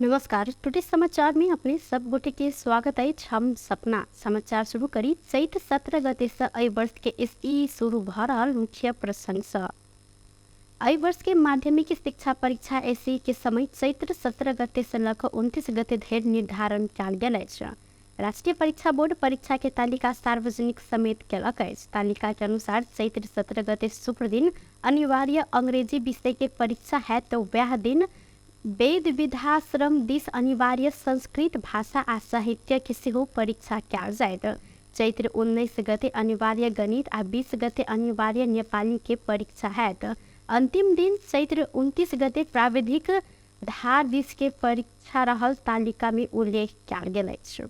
नमस्कार। टुडे समाचार में अपने सब गोटे के स्वागत है। हम सपना समाचार शुरू करी। चैत 17 गते से एहि वर्ष के ई शुरू भ रहल मुख्य प्रसंग से एहि वर्ष के माध्यमिक शिक्षा परीक्षा ऐसी के समय चैत्र 17 गते से लग 29 गते धरि निर्धारण कयल गेल अछि। राष्ट्रीय परीक्षा बोर्ड परीक्षा के तालिका सार्वजनिक समेत केलक अछि। तालिका के अनुसार चैत्र 17 गते शुक्र दिन अनिवार्य अंग्रेजी विषय के परीक्षा है तो वह दिन वेद विधाश्रम दिस अनिवार्य संस्कृत भाषा आ साहित्य के सेहो परीक्षा कयल जायत। चैत्र 19 गते अनिवार्य गणित आ 20 गते अनिवार्य नेपाली के परीक्षा हैत। अंतिम दिन चैत्र 29 गते प्राविधिक धार दिस के परीक्षा रहल तालिका में उल्लेख कयल गेल अछि।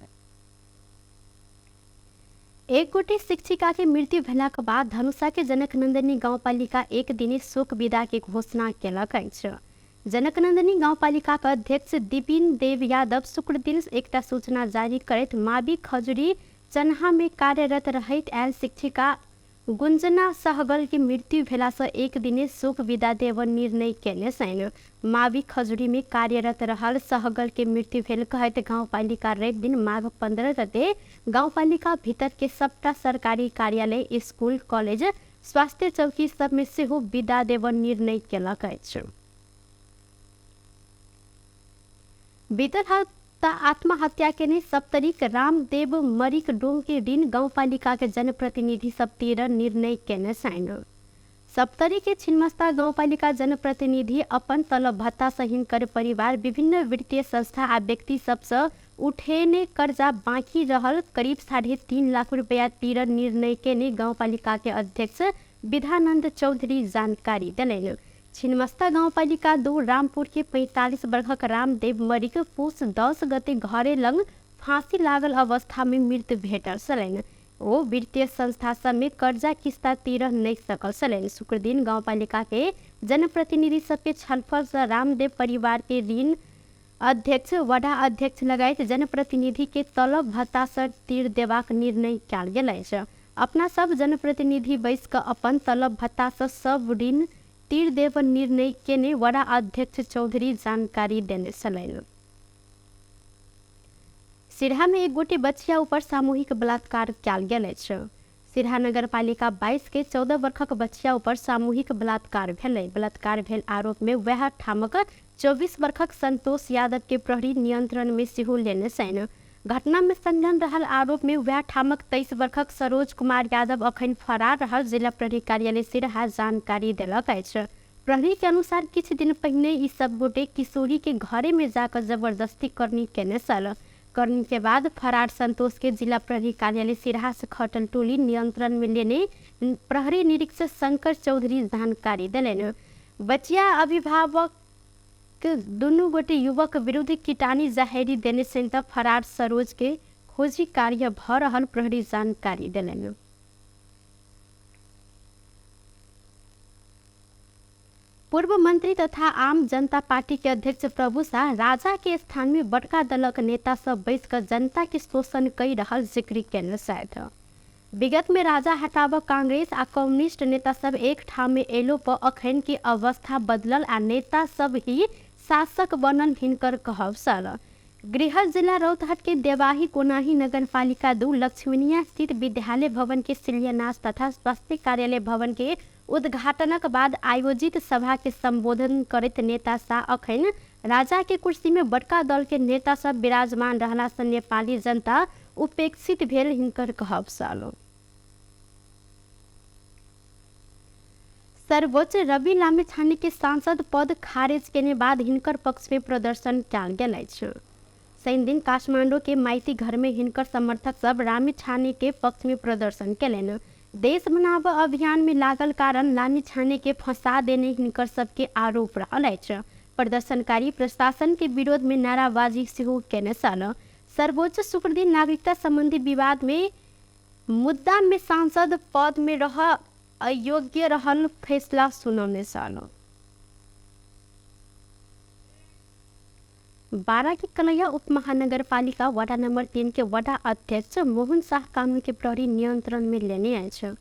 एक गोटे शिक्षिका के मृत्यु भेलाक बाद धनुषा के जनकनंदनी गाउँपालिका एक दिने शोक विदा के घोषणा केलक अछि। जनकनंदनी गाउँपालिका का अध्यक्ष दिपिन देव यादव शुक्र दिन एकटा सूचना जारी करैत मावि खजुरी चन्हा में कार्यरत रहैत आयल शिक्षिका गुंजना सहगल के मृत्यु भेला से एक दिने शोक विदा देव निर्णय केने छन्। मावि खजुरी में कार्यरत रहल सहगल के मृत्यु भेल कहैत गाउँपालिका रवि दिन माघ 15 गते गाउँपालिका भीतर के सबटा सरकारी कार्यालय, स्कूल, कॉलेज, स्वास्थ्य चौकी सब में सेहो विदा देव निर्णय केलक अछि। बीतल हफ्ता आत्महत्या केने सप्तरीक रामदेव मरिक डोंग के दिन गाउँपालिका के जनप्रतिनिधि सब 13 निर्णय केने छन्। सप्तरी के छिन्मस्ता गाउँपालिका जनप्रतिनिधि अपन तलब भत्ता से हिनकर परिवार विभिन्न वित्तीय संस्था आ व्यक्ति सबसे उठेने कर्जा बाँकी रहल करीब 3.5 लाख रुपया 13 निर्णय केने गाउँपालिका के अध्यक्ष विधानंद चौधरी जानकारी दिलैन। छिन्मस्ता गाउँपालिका 2 रामपुर के 45 वर्षक रामदेव मरिक पुष 10 गते घरे लग फांसी लागल अवस्था में मृत्यु भेटल छलैन। ओ वित्तीय संस्था सब में कर्जा किस्ता 13 नहीं सकल छलैन। शुक्र दिन गाउँपालिका के जनप्रतिनिधि सबके छलफल से रामदेव परिवार के ऋण अध्यक्ष, वडा अध्यक्ष लगायत जनप्रतिनिधि के तलब भत्ता से तीर देबाक निर्णय कयल गेल अछि। अपना सब जनप्रतिनिधि बैस कऽ अपन तलब भत्ता से सब ऋण तीर देव निर्णय केने वडा अध्यक्ष चौधरी जानकारी देने छलैन। सिरहा में एक गोटे बच्चिया ऊपर सामूहिक बलात्कार कयल गेल अछि। सिरहा नगर पालिका 22 के 14 वर्षक बच्चिया ऊपर सामूहिक बलात्कार भेलै। बलात्कार भेल आरोप में वह ठामक 24 वर्षक संतोष यादव के प्रहरी नियंत्रण में सेहो लेने छन्। घटना में संलग्न रहल आरोप में वह ठामक 23 वर्षक सरोज कुमार यादव अखन फरार रहल जिला प्रहरी कार्यालय सिरहा जानकारी देलक अछि। प्रहरी के अनुसार किछु दिन पहिने ई सब गोटे किशोरी के घरे में जाकर जबरदस्ती करनी केने छल। करनी के बाद फरार संतोष के जिला प्रहरी कार्यालय सिरहा से खटल टोली नियंत्रण में लेने प्रहरी निरीक्षक शंकर चौधरी जानकारी दिलैन। बच्चिया अभिभावक दुनू गोटे युवक विरुद्ध कीटानी जाहेरी देने से फरार सरोज के खोजी कार्य भ रहल प्रहरी जानकारी दिलैन। पूर्व मंत्री तथा आम जनता पार्टी के अध्यक्ष प्रभु शाह राजा के स्थान में बड़का दलक नेता सब बैस कर जनता के शोषण कई रहल जिक्र केने छथि। विगत में राजा हटाबऽ कांग्रेस आ कम्युनिस्ट नेता सब एक ठाम में एलो पर अखन के अवस्था बदलल आ नेता सब ही शासक बनल हिनकर कहब छल। गृह जिला रौतहट के देवाही कोनाही नगर पालिका 2 लक्ष्मीनिया स्थित विद्यालय भवन के शिलान्यास तथा स्वास्थ्य कार्यालय भवन के उद्घाटनक बाद आयोजित सभा के संबोधन करैत नेता शाह अखन राजा के कुर्सी में बड़का दल के नेता सब विराजमान रहला से नेपाली जनता उपेक्षित भेल हिनकर कहब छल। सर्वोच्च रवि लामिछाने के सांसद पद खारिज केने बाद हिनकर पक्ष में प्रदर्शन कयल गेल अछि। शनि दिन काठमांडू के माइती घर में हिनकर समर्थक सब लामिछाने के पक्ष में प्रदर्शन केलनि। देश बनाव अभियान में लागल कारण लामिछाने के फंसा देने हिनकर सबके आरोप रहल अछि। प्रदर्शनकारी प्रशासन के विरोध में नाराबाजी सेहो केने छल। सर्वोच्च शुक्र दिन नागरिकता संबंधी विवाद में मुद्दा में सांसद पद में रह अयोग्य रहल फैसला सुनौने छल। 12 के कलैया उप महानगर पालिका वार्ड नंबर 3 के वार्ड अध्यक्ष मोहन शाह कानून के प्रहरी नियंत्रण में लेने अछि।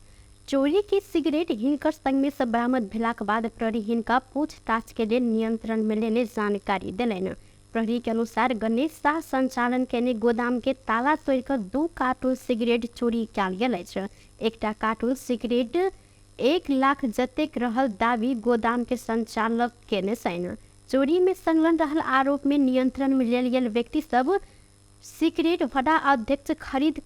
चोरी की सिगरेट हिनकर संग में सब बरामद भेलाक बाद प्रहरी हिनका पूछताछ के लिए नियंत्रण में लेने जानकारी दिलैन। प्रहरी के अनुसार गणेश शाह संचालन केने गोदाम के ताला तोड़कर 2 कार्टून सिगरेट चोरी कयल गेल अछि। एकटा कार्टून सिगरेट 1 लाख जतेक रहल दावी गोदाम के संचालक केने छनि। चोरी में संलग्न रहल आरोप में नियंत्रण में लेल गेल व्यक्ति सब सिगरेट भट्टा अध्यक्ष खरीद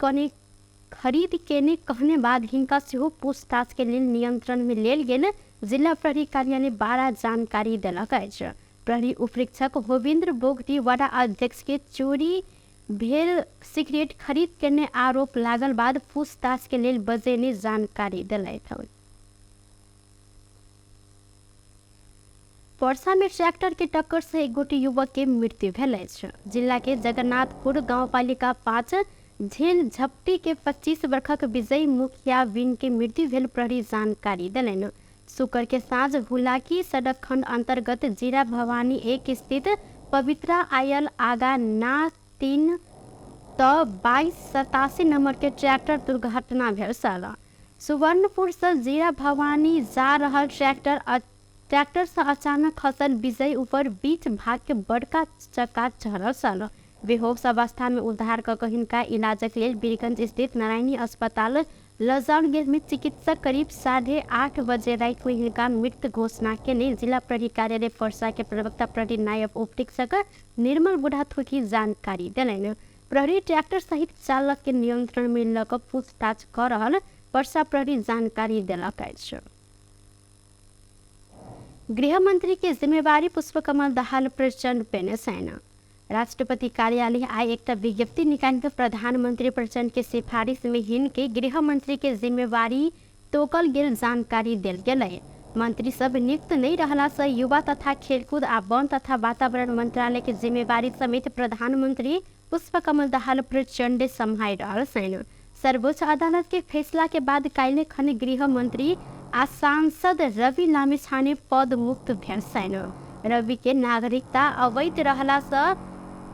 केने कहने बाद हिनका सेहो पूछताछ के लेल नियंत्रण में लेल गेल जिला प्रहरी कार्यालय बारा जानकारी देलक अछि। प्रहरी उपरीक्षक होविंद्र बोगटी वडा अध्यक्ष के चोरी भेल सिगरेट खरीद करने आरोप लागल बाद पूछताछ के लेल बजेने जानकारी दिलथि। वर्षा में ट्रैक्टर के टक्कर से एक गोटी युवक के मृत्यु भेल अछि। जिला के जगन्नाथपुर गांवपालिका 5 झेल झपटी के 25 वर्षक विजय मुखिया बिन के मृत्यु भेल प्रहरी जानकारी दिलनि। शुक्र के साँझ हुलाकी सड़क खंड अंतर्गत जीरा भवानी 1 स्थित पवित्रा आयल आगा ना 3 तो 2287 नंबर के ट्रैक्टर दुर्घटना भेल छल। सुवर्णपुर से जीरा भवानी जा रहल ट्रैक्टर से अचानक खसल विजय ऊपर बीच भाग के बड़का चक्का चढ़ल छल। बेहोश अवस्था में उद्धार क हिनका इलाजक लेल बीरगंज स्थित नारायणी अस्पताल लजाउल गेल में चिकित्सक करीब 8:30 बजे रात में हिनका मृत घोषणा केने जिला प्रहरी कार्यालय पर्सा के प्रवक्ता प्रहरी नायब उपरीक्षक निर्मल बुढ़ाथोकी जानकारी दिलनि। प्रहरी ट्रैक्टर सहित चालक के नियंत्रण में ल क पूछताछ कर रहल पर्सा प्रहरी जानकारी देलक अछि। गृह मंत्री के जिम्मेवारी पुष्पकमल दाहाल प्रचंड पेने छनि। राष्ट्रपति कार्यालय आई एक विज्ञप्ति निकाल कर प्रधानमंत्री प्रचंड के सिफारिश में हिनके गृह मंत्री के जिम्मेवारी तोकल गेल जानकारी दिल गेल। मंत्री सब नियुक्त नहीं रहला से युवा तथा खेलकूद आ वन तथा वातावरण मंत्रालय के जिम्मेवारी समेत प्रधानमंत्री पुष्पकमल दाहाल प्रचंड संभाल रहल छनि। सर्वोच्च अदालत के फैसला के बाद काल्हि खन गृह मंत्री आ सांसद रवि लामिछाने पद मुक्त भेल छनि। रवि के नागरिकता अवैध रहला से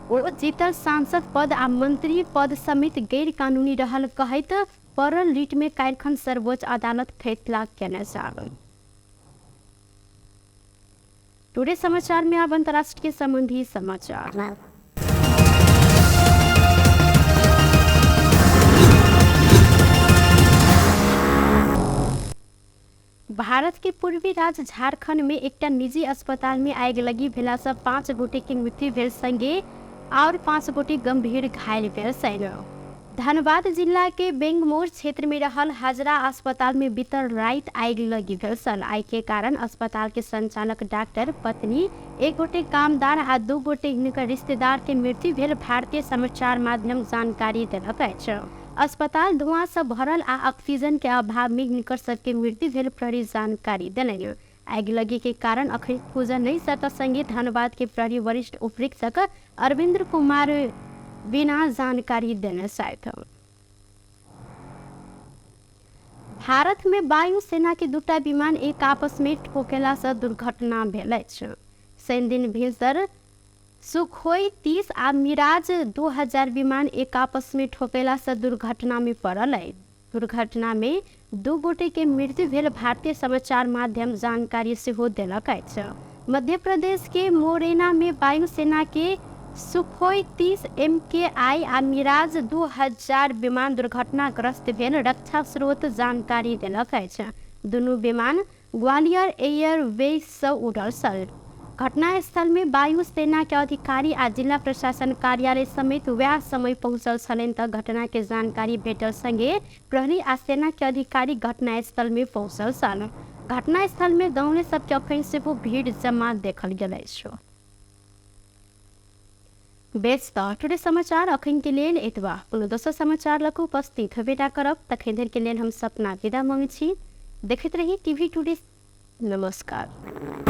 ओ जीतल सांसद पद आ मंत्री पद समेत गैर कानूनी रहल कहैत परल रीट में काल्हि सर्वोच्च अदालत फैसला केने छल। टुडे समाचार में अब अंतर्राष्ट्रीय संबंधी समाचार। भारत के पूर्वी राज्य झारखंड में एक निजी अस्पताल में आग लगी भेला से 5 गोटे की मृत्यु भेल संगे और 5 गोटे गंभीर घायल भेल छनि। धनबाद जिला के बेंगमोर क्षेत्र में रहल हजरा अस्पताल में बीतल रात आग लगी भेल छल। आग के कारण अस्पताल के संचालक डॉक्टर पत्नी 1 गोटे कामदार आ 2 गोटे हिनकर रिश्तेदार के मृत्यु भेल भारतीय समाचार माध्यम जानकारी देलक अछि। अस्पताल धुआं से भरल आ ऑक्सीजन के अभाव में हिनकर सबके मृत्यु भेल प्रहरी जानकारी दिलनि। आग लगी के कारण अखन खोजल नहीं सकल संगे धनबाद के प्रहरी वरिष्ठ उपरीक्षक अरविंद कुमार बिना जानकारी देने छथि। भारत में वायुसेना के 2टा विमान एक आपस में ठोकेला से दुर्घटना भेल अछि। शनि दिन भिनसर सुखोई 30 आ मिराज 2000 विमान एक आपस में ठोकेला से दुर्घटना में पड़ल है। दुर्घटना में 2 गोटे के मृत्यु भेल भारतीय समाचार माध्यम जानकारी सेहो देलक अछि। मध्य प्रदेश के मोरेना में वायुसेना के सुखोई 30 MKI आ मिराज 2000 विमान दुर्घटनाग्रस्त भेल रक्षा स्रोत जानकारी देलक अछि। दुनू विमान ग्वालियर एयरवेज से उड़ल छल। घटनास्थल में वायुसेना के अधिकारी आ जिला प्रशासन कार्यालय समेत वह समय पहुंचल छलनि त घटना के जानकारी भेटल संगे प्रहरी आ सेना के अधिकारी घटनास्थल में पहुंचल छल। घटनास्थल में गाँव सबके अखन से भीड़ जमा देखल गेल अछि। बेस टुडे समाचार अखन के लेल एतबा। दोसर समाचार लक उपस्थित हेबेटा करब तखन धरि के लेल हम सपना विदा मांगै छी। देखैत रही टीवी टुडे। नमस्कार।